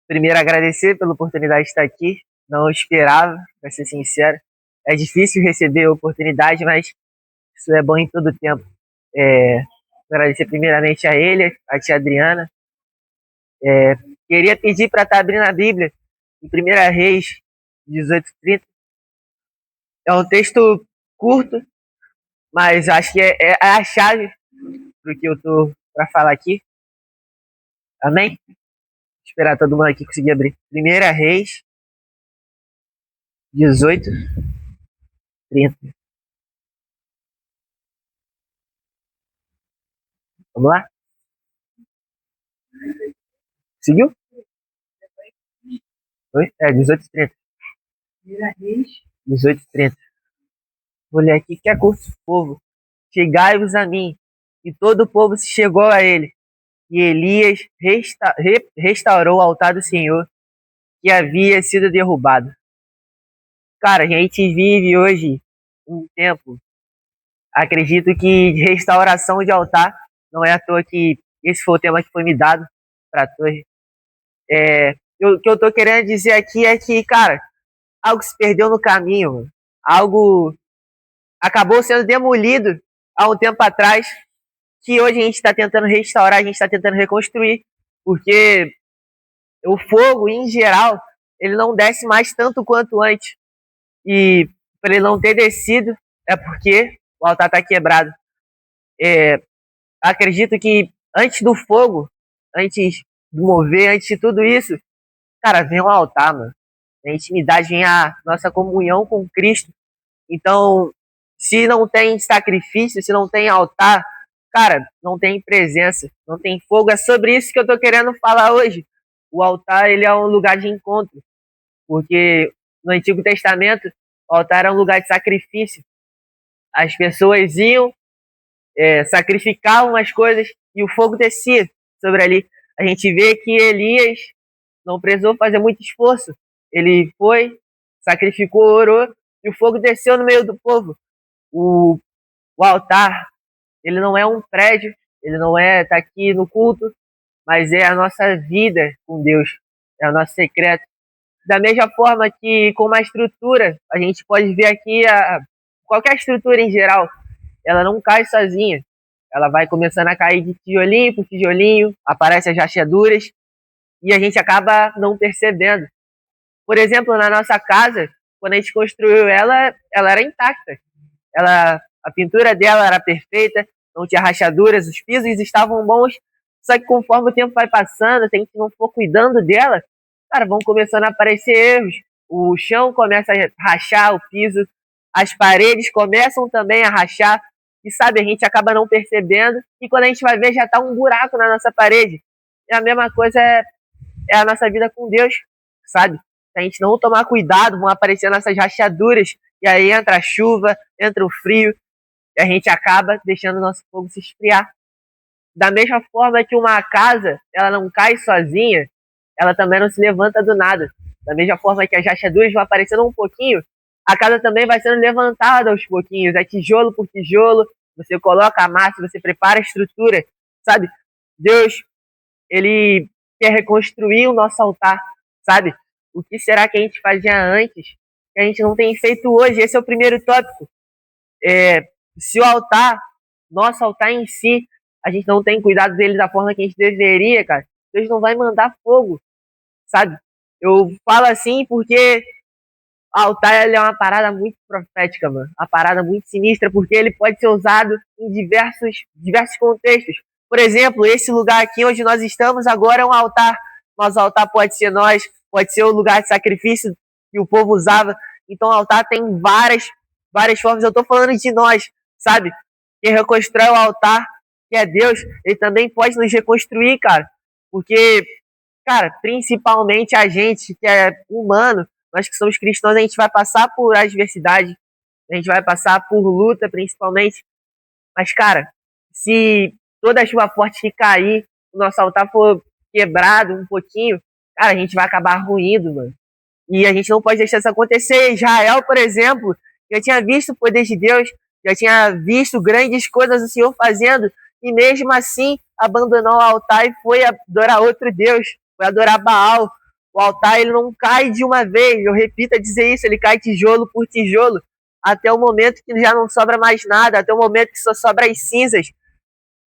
Primeiro, agradecer pela oportunidade de estar aqui. Não esperava, para ser sincero. É difícil receber a oportunidade, mas isso é bom em todo tempo. É, Agradecer primeiramente a ele, a tia Adriana. Queria pedir para estar abrindo a Bíblia em 1 Reis 18:30. É um texto curto, mas acho que é a chave para o que eu estou para falar aqui. Amém? Esperar todo mundo aqui conseguir abrir. 1 Reis 18:30. Vamos lá? Seguiu? Oi? 18:30. 18:30. Vou ler aqui que é curto. Povo, chegai-vos a mim. E todo o povo se chegou a ele. E Elias restaurou o altar do Senhor que havia sido derrubado. Cara, a gente vive hoje um tempo, acredito que de restauração de altar, não é à toa que esse foi o tema que foi me dado para a torre. O que eu tô querendo dizer aqui é que, cara, algo se perdeu no caminho, mano. Algo acabou sendo demolido há um tempo atrás, que hoje a gente está tentando restaurar, a gente está tentando reconstruir, porque o fogo, em geral, ele não desce mais tanto quanto antes. E para ele não ter descido, é porque o altar está quebrado. Acredito que antes do fogo, antes do mover, antes de tudo isso, cara, vem o altar, mano. A intimidade, vem a nossa comunhão com Cristo. Então, se não tem sacrifício, se não tem altar, cara, não tem presença, não tem fogo. É sobre isso que eu tô querendo falar hoje. O altar, ele é um lugar de encontro, porque no Antigo Testamento, o altar era um lugar de sacrifício. As pessoas iam, sacrificavam as coisas e o fogo descia sobre ali. A gente vê que Elias não precisou fazer muito esforço. Ele foi, sacrificou, orou e o fogo desceu no meio do povo. O altar, ele não é um prédio, ele não tá aqui no culto, mas é a nossa vida com Deus, é o nosso secreto. Da mesma forma que com uma estrutura, a gente pode ver aqui qualquer estrutura em geral, ela não cai sozinha. Ela vai começando a cair de tijolinho por tijolinho, aparecem as rachaduras e a gente acaba não percebendo. Por exemplo, na nossa casa, quando a gente construiu ela era intacta. A pintura dela era perfeita, não tinha rachaduras, os pisos estavam bons. Só que conforme o tempo vai passando, se a gente não for cuidando dela, cara, vão começando a aparecer erros. O chão começa a rachar, o piso, as paredes começam também a rachar. E sabe, a gente acaba não percebendo. E quando a gente vai ver, já tá um buraco na nossa parede. E a mesma coisa é a nossa vida com Deus, sabe? Se a gente não tomar cuidado, vão aparecer nossas rachaduras. E aí entra a chuva, entra o frio. E a gente acaba deixando o nosso fogo se esfriar. Da mesma forma que uma casa, ela não cai sozinha, ela também não se levanta do nada. Da mesma forma que as rachaduras vão aparecendo um pouquinho, a casa também vai sendo levantada aos pouquinhos, é tijolo por tijolo, você coloca a massa, você prepara a estrutura, sabe? Deus, ele quer reconstruir o nosso altar, sabe? O que será que a gente fazia antes que a gente não tem feito hoje? Esse é o primeiro tópico. Se o altar, nosso altar em si, a gente não tem cuidado dele da forma que a gente deveria, cara, Deus não vai mandar fogo, sabe? Eu falo assim porque o altar é uma parada muito profética, mano. Uma parada muito sinistra, porque ele pode ser usado em diversos contextos. Por exemplo, esse lugar aqui onde nós estamos agora é um altar. Nosso altar pode ser nós, pode ser o lugar de sacrifício que o povo usava. Então o altar tem várias formas. Eu tô falando de nós, sabe? Quem reconstrói o altar, que é Deus, ele também pode nos reconstruir, cara. Porque, cara, principalmente a gente que é humano, nós que somos cristãos, a gente vai passar por adversidade, a gente vai passar por luta, principalmente. Mas, cara, se toda a chuva forte que cair, o nosso altar for quebrado um pouquinho, cara, a gente vai acabar ruindo, mano. E a gente não pode deixar isso acontecer. Israel, por exemplo, já tinha visto o poder de Deus, já tinha visto grandes coisas o Senhor fazendo, e mesmo assim abandonou o altar e foi adorar outro Deus, foi adorar Baal. O altar ele não cai de uma vez, eu repito a dizer isso, ele cai tijolo por tijolo, até o momento que já não sobra mais nada, até o momento que só sobra as cinzas.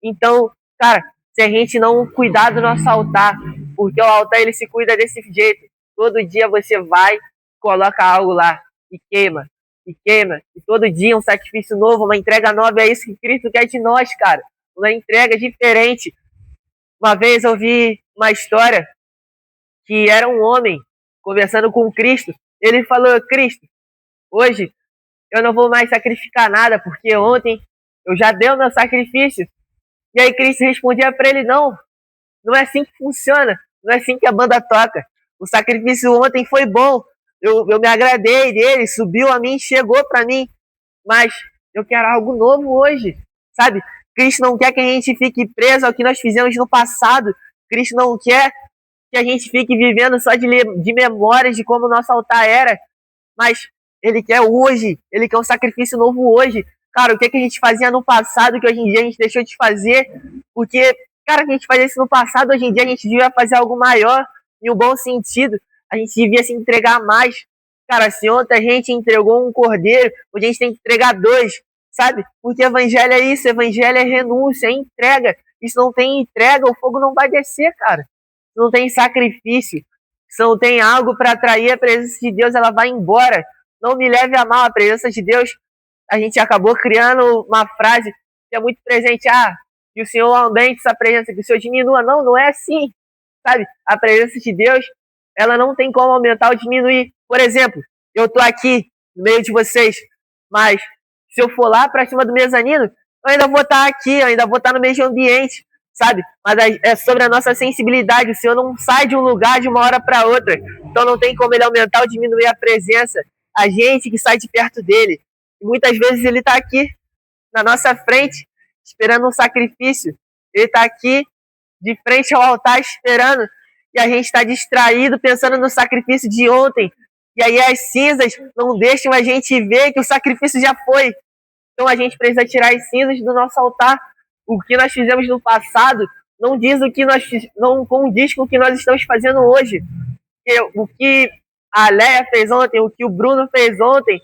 Então, cara, se a gente não cuidar do nosso altar, porque o altar ele se cuida desse jeito, todo dia você vai, coloca algo lá e queima, e todo dia um sacrifício novo, uma entrega nova, é isso que Cristo quer de nós, cara, uma entrega diferente. Uma vez eu vi uma história que era um homem conversando com Cristo, ele falou: Cristo, hoje eu não vou mais sacrificar nada, porque ontem eu já dei o meu sacrifício. E aí Cristo respondia para ele: não, não é assim que funciona, não é assim que a banda toca. O sacrifício ontem foi bom, eu me agradei dele, subiu a mim, chegou para mim, mas eu quero algo novo hoje, sabe? Cristo não quer que a gente fique preso ao que nós fizemos no passado. Cristo não quer que a gente fique vivendo só de memórias de como o nosso altar era, mas ele quer hoje, ele quer um sacrifício novo hoje. Cara, o que a gente fazia no passado que hoje em dia a gente deixou de fazer, porque, cara, a gente fazia isso no passado, hoje em dia a gente devia fazer algo maior, em um bom sentido, a gente devia se entregar mais. Cara, se ontem a gente entregou um cordeiro, hoje a gente tem que entregar 2, sabe? Porque evangelho é isso, evangelho é renúncia, é entrega. E se não tem entrega, o fogo não vai descer, cara. Se não tem sacrifício, se não tem algo para atrair a presença de Deus, ela vai embora. Não me leve a mal, a presença de Deus. A gente acabou criando uma frase que é muito presente: que o Senhor aumente essa presença, que o Senhor diminua. Não, não é assim, sabe? A presença de Deus, ela não tem como aumentar ou diminuir. Por exemplo, eu tô aqui no meio de vocês, mas se eu for lá para cima do mezanino, eu ainda vou estar aqui, eu ainda vou estar no mesmo ambiente, sabe? Mas é sobre a nossa sensibilidade. O Senhor não sai de um lugar de uma hora para outra, então não tem como ele aumentar ou diminuir a presença. A gente que sai de perto dele. E muitas vezes ele está aqui na nossa frente, esperando um sacrifício. Ele está aqui de frente ao altar esperando, e a gente está distraído pensando no sacrifício de ontem. E aí as cinzas não deixam a gente ver que o sacrifício já foi. Então a gente precisa tirar as cinzas do nosso altar. O que nós fizemos no passado não diz o que não condiz com o que nós estamos fazendo hoje. O que a Leia fez ontem, o que o Bruno fez ontem,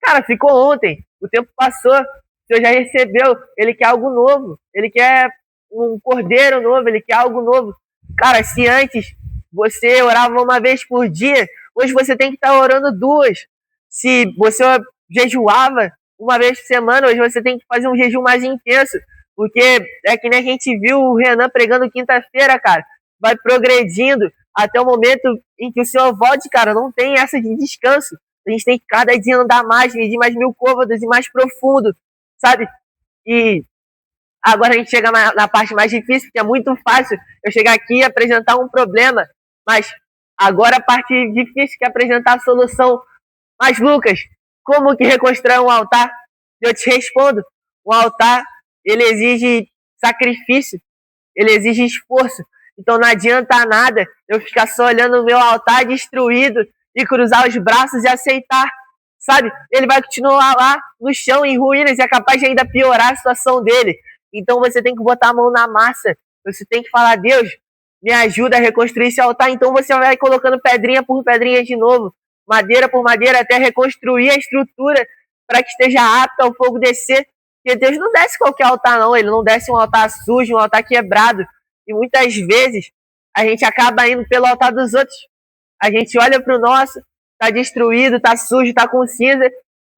cara, ficou ontem. O tempo passou. O Senhor já recebeu. Ele quer algo novo. Ele quer um cordeiro novo. Ele quer algo novo. Cara, se antes você orava uma vez por dia, hoje você tem que estar orando 2. Se você jejuava uma vez por semana, hoje você tem que fazer um jejum mais intenso. Porque é que nem a gente viu o Renan pregando quinta-feira, cara. Vai progredindo até o momento em que o Senhor volte, cara. Não tem essa de descanso. A gente tem que cada dia andar mais, medir mais 1000 côvados e mais profundo, sabe? E agora a gente chega na parte mais difícil, que é muito fácil eu chegar aqui e apresentar um problema, mas agora a parte difícil que é apresentar a solução. Mas, Lucas, como que reconstrói um altar? Eu te respondo: um altar, ele exige sacrifício, ele exige esforço. Então não adianta nada eu ficar só olhando o meu altar destruído e cruzar os braços e aceitar, sabe? Ele vai continuar lá no chão, em ruínas, e é capaz de ainda piorar a situação dele. Então você tem que botar a mão na massa, você tem que falar: Deus, me ajuda a reconstruir esse altar. Então você vai colocando pedrinha por pedrinha de novo, madeira por madeira, até reconstruir a estrutura para que esteja apta ao fogo descer. Porque Deus não desce qualquer altar, não. Ele não desce um altar sujo, um altar quebrado. E muitas vezes a gente acaba indo pelo altar dos outros. A gente olha para o nosso, tá destruído, tá sujo, tá com cinza.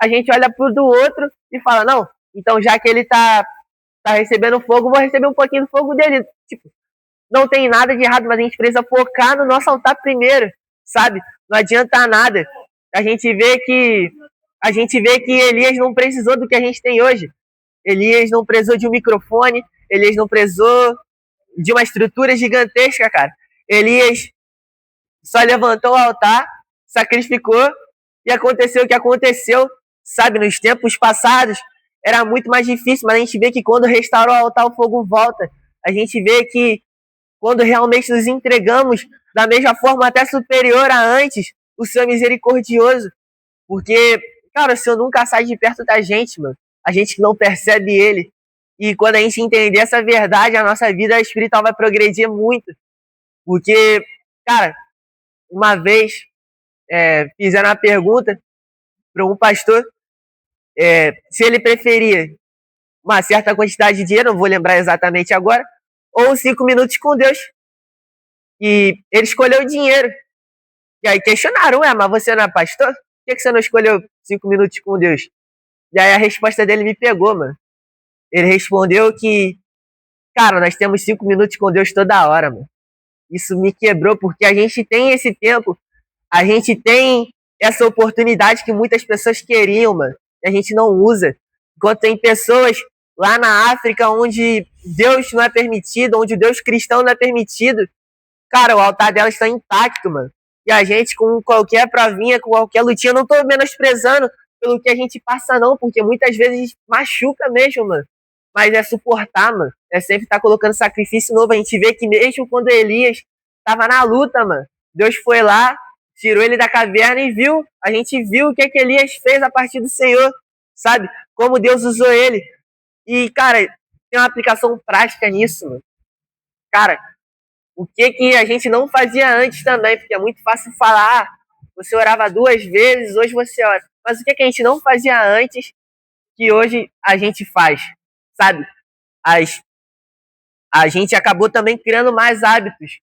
A gente olha pro do outro e fala: não, então já que ele tá recebendo fogo, vou receber um pouquinho do fogo dele. Tipo, não tem nada de errado, mas a gente precisa focar no nosso altar primeiro, sabe? Não adianta nada. A gente vê que Elias não precisou do que a gente tem hoje. Elias não precisou de um microfone, Elias não precisou de uma estrutura gigantesca, cara. Elias só levantou o altar, sacrificou e aconteceu o que aconteceu, sabe? Nos tempos passados era muito mais difícil, mas a gente vê que quando restaurou o altar, o fogo volta. A gente vê que quando realmente nos entregamos da mesma forma, até superior a antes, o Senhor é misericordioso. Porque, cara, o Senhor nunca sai de perto da gente, mano. A gente que não percebe Ele. E quando a gente entender essa verdade, a nossa vida espiritual vai progredir muito. Porque, cara, uma vez fizeram uma pergunta para um pastor se ele preferia uma certa quantidade de dinheiro, não vou lembrar exatamente agora, ou 5 minutos com Deus. E ele escolheu o dinheiro. E aí questionaram, mas você não é pastor? Por que você não escolheu 5 minutos com Deus? E aí a resposta dele me pegou, mano. Ele respondeu que, cara, nós temos 5 minutos com Deus toda hora, mano. Isso me quebrou, porque a gente tem esse tempo, a gente tem essa oportunidade que muitas pessoas queriam, mano, e a gente não usa. Enquanto tem pessoas lá na África onde Deus não é permitido, onde o Deus cristão não é permitido, cara, o altar delas está intacto, mano. E a gente, com qualquer provinha, com qualquer lutinha, eu não tô menosprezando pelo que a gente passa, não, porque muitas vezes a gente machuca mesmo, mano. Mas é suportar, mano. É sempre estar colocando sacrifício novo. A gente vê que mesmo quando Elias tava na luta, mano, Deus foi lá, tirou ele da caverna e viu. A gente viu o que Elias fez a partir do Senhor, sabe? Como Deus usou ele. E, cara, tem uma aplicação prática nisso, mano. Cara, o que a gente não fazia antes também, porque é muito fácil falar, você orava 2 vezes, hoje você ora. Mas o que a gente não fazia antes que hoje a gente faz, sabe? A gente acabou também criando mais hábitos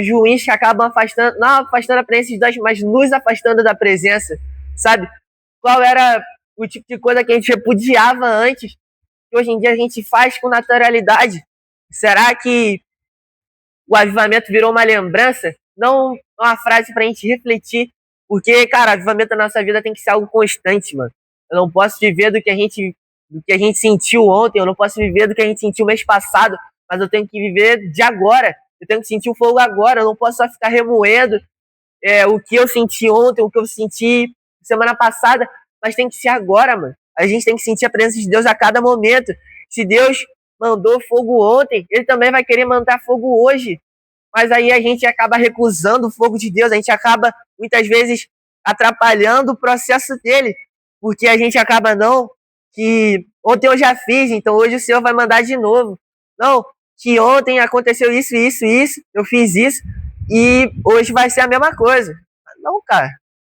ruins que acabam afastando, não afastando a presença de Deus, mas nos afastando da presença, sabe? Qual era o tipo de coisa que a gente repudiava antes, que hoje em dia a gente faz com naturalidade? Será que o avivamento virou uma lembrança? Não uma frase pra gente refletir, porque, cara, o avivamento da nossa vida tem que ser algo constante, mano. Eu não posso viver do que a gente sentiu ontem, eu não posso viver do que a gente sentiu mês passado, mas eu tenho que viver de agora. Eu tenho que sentir o fogo agora, eu não posso só ficar remoendo o que eu senti ontem, o que eu senti semana passada, mas tem que ser agora, mano. A gente tem que sentir a presença de Deus a cada momento. Se Deus mandou fogo ontem, ele também vai querer mandar fogo hoje. Mas aí a gente acaba recusando o fogo de Deus, a gente acaba, muitas vezes, atrapalhando o processo dele, porque a gente acaba, não, que ontem eu já fiz, então hoje o Senhor vai mandar de novo. Não, que ontem aconteceu isso, isso, isso, eu fiz isso, e hoje vai ser a mesma coisa. Não, cara.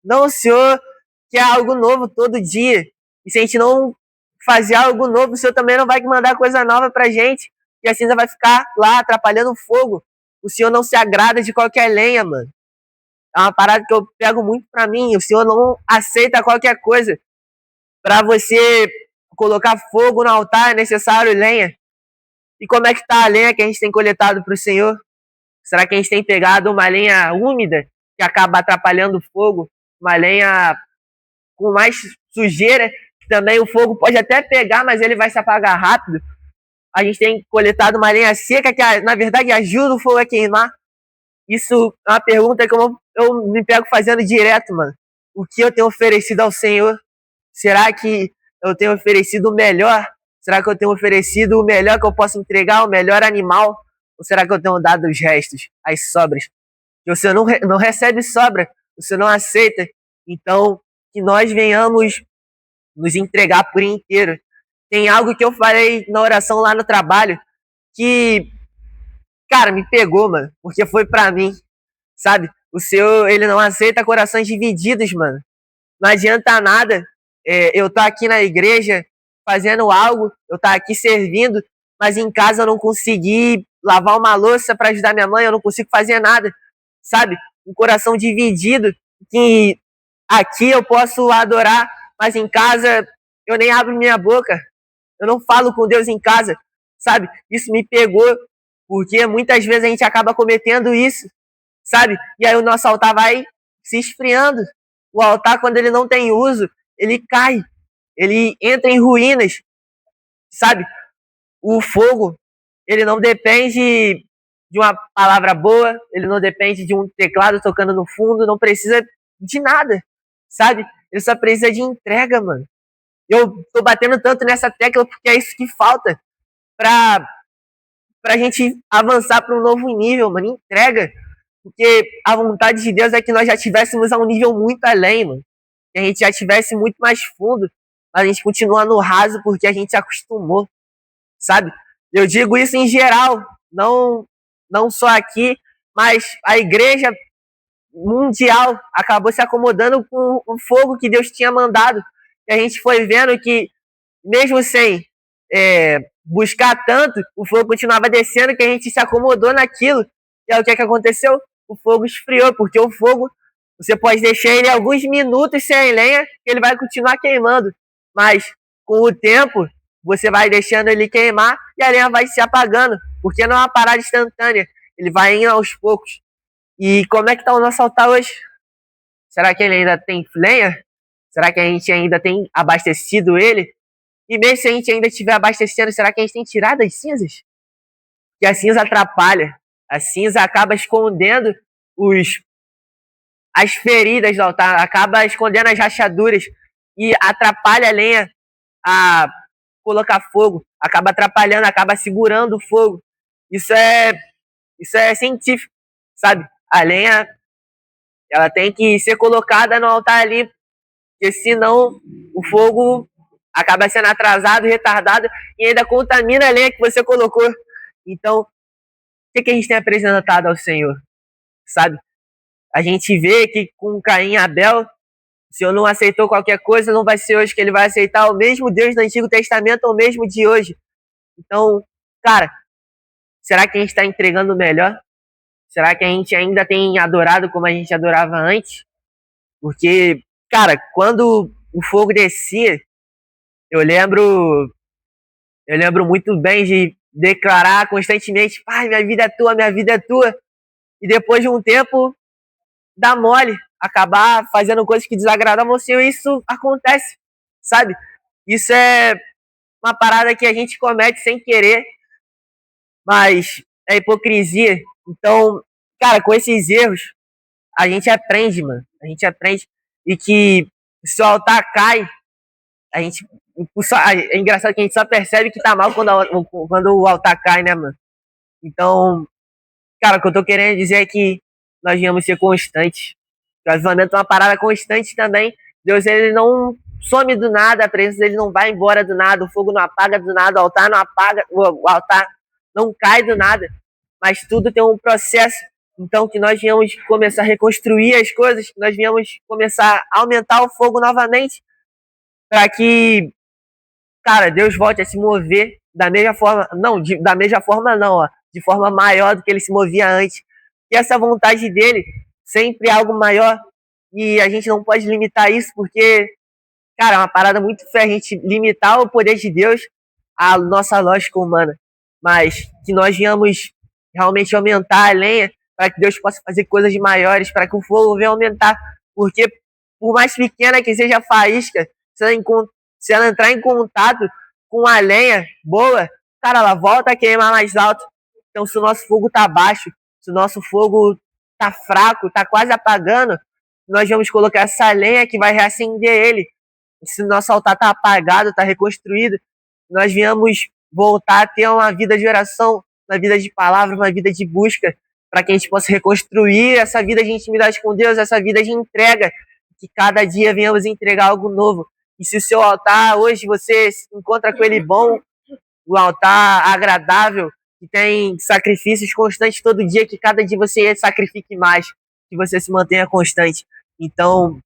Não, o Senhor quer algo novo todo dia. E se a gente não fazer algo novo, o Senhor também não vai mandar coisa nova pra gente. E a cinza vai ficar lá atrapalhando o fogo. O Senhor não se agrada de qualquer lenha, mano. É uma parada que eu pego muito pra mim. O Senhor não aceita qualquer coisa. Pra você colocar fogo no altar é necessário lenha. E como é que tá a lenha que a gente tem coletado pro Senhor? Será que a gente tem pegado uma lenha úmida que acaba atrapalhando o fogo? Uma lenha com mais sujeira, que também o fogo pode até pegar, mas ele vai se apagar rápido. A gente tem coletado uma lenha seca que, na verdade, ajuda o fogo a queimar. Isso é uma pergunta que eu me pego fazendo direto, mano. O que eu tenho oferecido ao Senhor? Será que eu tenho oferecido o melhor? Será que eu tenho oferecido o melhor que eu posso entregar, o melhor animal? Ou será que eu tenho dado os restos, as sobras? Que o Senhor não recebe sobra, o Senhor não aceita. Então, que nós venhamos nos entregar por inteiro. Tem algo que eu falei na oração lá no trabalho que, cara, me pegou, mano, porque foi pra mim, sabe? O Senhor, ele não aceita corações divididos, mano. Não adianta nada eu estar aqui na igreja fazendo algo, eu estar aqui servindo, mas em casa eu não conseguir lavar uma louça para ajudar minha mãe, eu não consigo fazer nada, sabe? Um coração dividido, que aqui eu posso adorar, mas em casa eu nem abro minha boca, eu não falo com Deus em casa, sabe? Isso me pegou, porque muitas vezes a gente acaba cometendo isso, sabe? E aí o nosso altar vai se esfriando. O altar, quando ele não tem uso, ele cai, ele entra em ruínas, sabe? O fogo, ele não depende de uma palavra boa, ele não depende de um teclado tocando no fundo, não precisa de nada, sabe? Ele só precisa de entrega, mano. Eu tô batendo tanto nessa tecla porque é isso que falta pra gente avançar para um novo nível, mano. Entrega. Porque a vontade de Deus é que nós já estivéssemos a um nível muito além, mano. Que a gente já estivesse muito mais fundo. Mas a gente continua no raso porque a gente se acostumou. sabe? Eu digo isso em geral, não só aqui, mas a igreja mundial acabou se acomodando com o fogo que Deus tinha mandado. E a gente foi vendo que, mesmo sem buscar tanto, o fogo continuava descendo, que a gente se acomodou naquilo. E aí o que aconteceu? O fogo esfriou, porque o fogo, você pode deixar ele alguns minutos sem lenha, que ele vai continuar queimando. Mas, com o tempo, você vai deixando ele queimar e a lenha vai se apagando, porque não é uma parada instantânea. Ele vai indo aos poucos. E como é que tá o nosso altar hoje? Será que ele ainda tem lenha? Será que a gente ainda tem abastecido ele? E mesmo se a gente ainda estiver abastecendo, será que a gente tem tirado as cinzas? Porque a cinza atrapalha. A cinza acaba escondendo as feridas do altar, acaba escondendo as rachaduras e atrapalha a lenha a colocar fogo, acaba atrapalhando, acaba segurando o fogo. Isso é científico, sabe? A lenha, ela tem que ser colocada no altar ali, porque senão o fogo acaba sendo atrasado, retardado e ainda contamina a lenha que você colocou. Então, o que a gente tem apresentado ao Senhor, sabe? A gente vê que com Caim e Abel, o Senhor não aceitou qualquer coisa, não vai ser hoje que ele vai aceitar. O mesmo Deus do Antigo Testamento é o mesmo de hoje. Então, cara, será que a gente está entregando o melhor? Será que a gente ainda tem adorado como a gente adorava antes? Porque, cara, quando o fogo descia, eu lembro muito bem de declarar constantemente: Pai, minha vida é tua, minha vida é tua. E depois de um tempo, dá mole, acabar fazendo coisas que desagradavam ao Senhor. Isso acontece, sabe? Isso é uma parada que a gente comete sem querer, mas é hipocrisia. Então, cara, com esses erros, a gente aprende, mano. A gente aprende. E que se o altar cai, a gente. É engraçado que a gente só percebe que tá mal quando o altar cai, né, mano? Então, cara, o que eu tô querendo dizer é que nós viemos ser constantes. O avivamento é uma parada constante também. Deus, ele não some do nada, a presença dele não vai embora do nada, o fogo não apaga do nada, o altar não apaga, o altar não cai do nada, mas tudo tem um processo. Então, que nós viemos começar a reconstruir as coisas, que nós viemos começar a aumentar o fogo novamente, para que, cara, Deus volte a se mover da mesma forma, da mesma forma não, ó, de forma maior do que ele se movia antes. E essa vontade dele sempre é algo maior, e a gente não pode limitar isso, porque, cara, é uma parada muito feia a gente limitar o poder de Deus à nossa lógica humana. Mas que nós viemos realmente aumentar a lenha para que Deus possa fazer coisas maiores, para que o fogo venha aumentar. Porque, por mais pequena que seja a faísca, se ela entrar em contato com a lenha boa, cara, ela volta a queimar mais alto. Então, se o nosso fogo tá baixo, se o nosso fogo tá fraco, tá quase apagando, nós vamos colocar essa lenha que vai reacender ele. Se o nosso altar tá apagado, tá reconstruído, nós viemos voltar a ter uma vida de oração, uma vida de palavra, uma vida de busca, para que a gente possa reconstruir essa vida de intimidade com Deus, essa vida de entrega, que cada dia venhamos entregar algo novo. E se o seu altar, hoje você se encontra com ele bom, o altar agradável, que tem sacrifícios constantes todo dia, que cada dia você sacrifique mais, que você se mantenha constante. Então,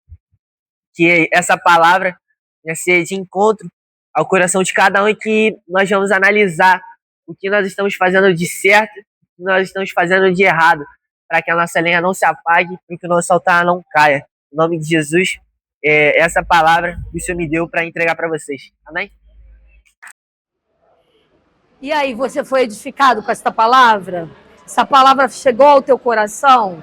que essa palavra vai ser de encontro ao coração de cada um e que nós vamos analisar o que nós estamos fazendo de certo, o que nós estamos fazendo de errado, para que a nossa lenha não se apague e que o nosso altar não caia. Em nome de Jesus, essa palavra que o Senhor me deu para entregar para vocês. Amém? E aí, você foi edificado com esta palavra? Essa palavra chegou ao teu coração?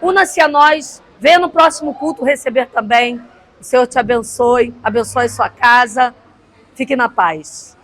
Una-se a nós, venha no próximo culto receber também. O Senhor te abençoe, abençoe sua casa. Fique na paz.